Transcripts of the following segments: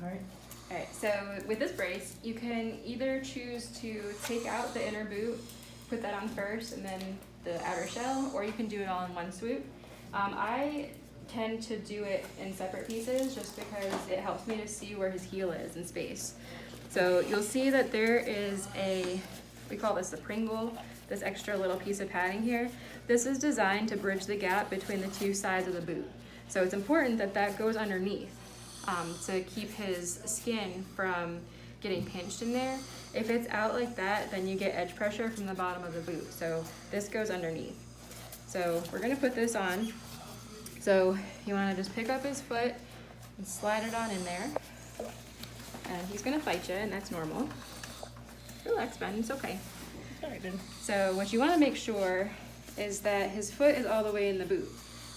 All right. All right, so with this brace, you can either choose to take out the inner boot, put that on first, and then the outer shell, or you can do it all in one swoop. I tend to do it in separate pieces just because it helps me to see where his heel is in space. So you'll see that there is we call this the Pringle, this extra little piece of padding here. This is designed to bridge the gap between the two sides of the boot. So it's important that that goes underneath to keep his skin from getting pinched in there. If it's out like that, then you get edge pressure from the bottom of the boot. So this goes underneath. So we're gonna put this on. So you wanna just pick up his foot and slide it on in there. And he's gonna fight you, and that's normal. Relax, Ben, it's okay. All right, then. So what you wanna make sure is that his foot is all the way in the boot.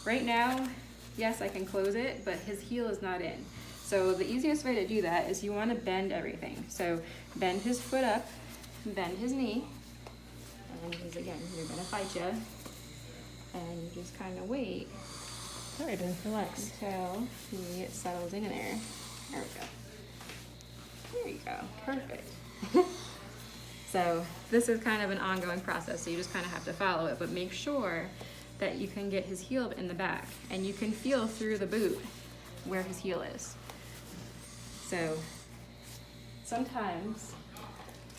Right now, yes, I can close it, but his heel is not in. So the easiest way to do that is you want to bend everything. So bend his foot up, bend his knee, and he's again, you're gonna fight you. And you just kind of wait. All right, then, relax. Until he settles in there. There we go. There you go, perfect. So this is kind of an ongoing process, so you just kind of have to follow it, but make sure that you can get his heel in the back, and you can feel through the boot where his heel is. So sometimes,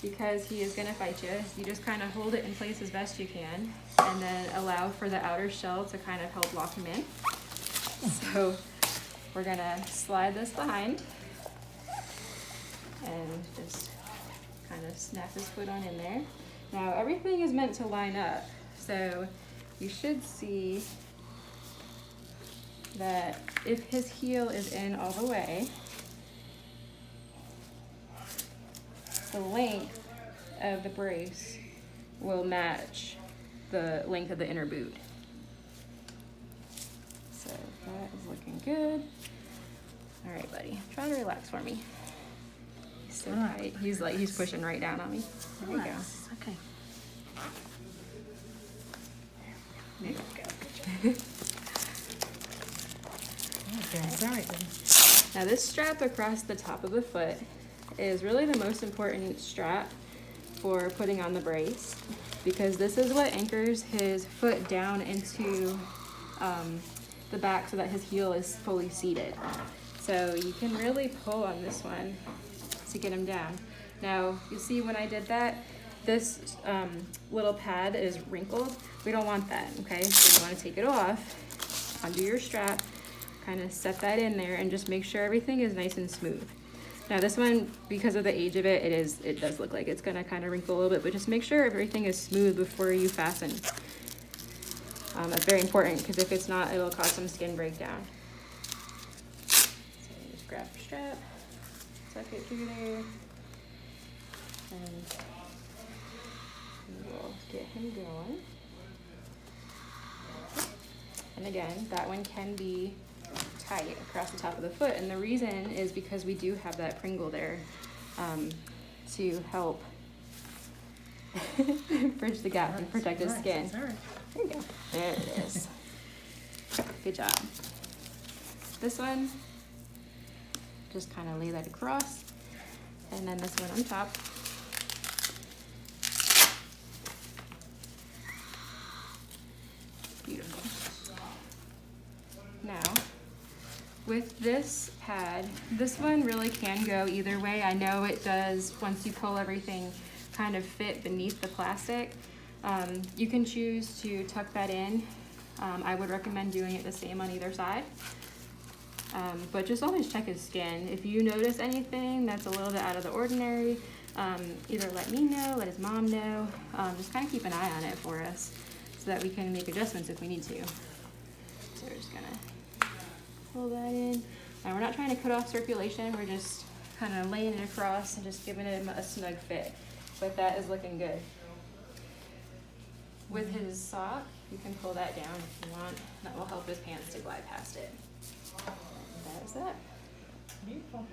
because he is gonna fight you, you just kind of hold it in place as best you can, and then allow for the outer shell to kind of help lock him in. So we're gonna slide this behind, and just kind of snap his foot on in there. Now everything is meant to line up, so you should see that if his heel is in all the way, the length of the brace will match the length of the inner boot. So that is looking good. All right, buddy, try to relax for me. He's so tight. He's pushing right down on me. There we go. Okay. There we go. Okay, all right then. Now this strap across the top of the foot is really the most important strap for putting on the brace, because this is what anchors his foot down into the back so that his heel is fully seated. So you can really pull on this one to get him down. Now you see when I did that, this little pad is wrinkled. We don't want that, okay? So you want to take it off, undo your strap, kind of set that in there, and just make sure everything is nice and smooth. Now this one, because of the age of it, it does look like it's gonna kind of wrinkle a little bit, but just make sure everything is smooth before you fasten. That's very important, because if it's not, it'll cause some skin breakdown. So you just grab your strap, tuck it through there, and we'll get him going. And again, that one can be tight across the top of the foot, and the reason is because we do have that Pringle there to help bridge the gap and protect his skin. There you go. There it is. Good job. This one, just kind of lay that across, and then this one on top. Beautiful. Now, with this pad, this one really can go either way. I know it does, once you pull everything, kind of fit beneath the plastic. You can choose to tuck that in. I would recommend doing it the same on either side. But just always check his skin. If you notice anything that's a little bit out of the ordinary, either let me know, let his mom know. Just kind of keep an eye on it for us so that we can make adjustments if we need to. So we're just gonna pull that in. Now we're not trying to cut off circulation, we're just kind of laying it across and just giving it a snug fit. But that is looking good. With his sock, you can pull that down if you want. That will help his pants to glide past it. And that is that. Beautiful.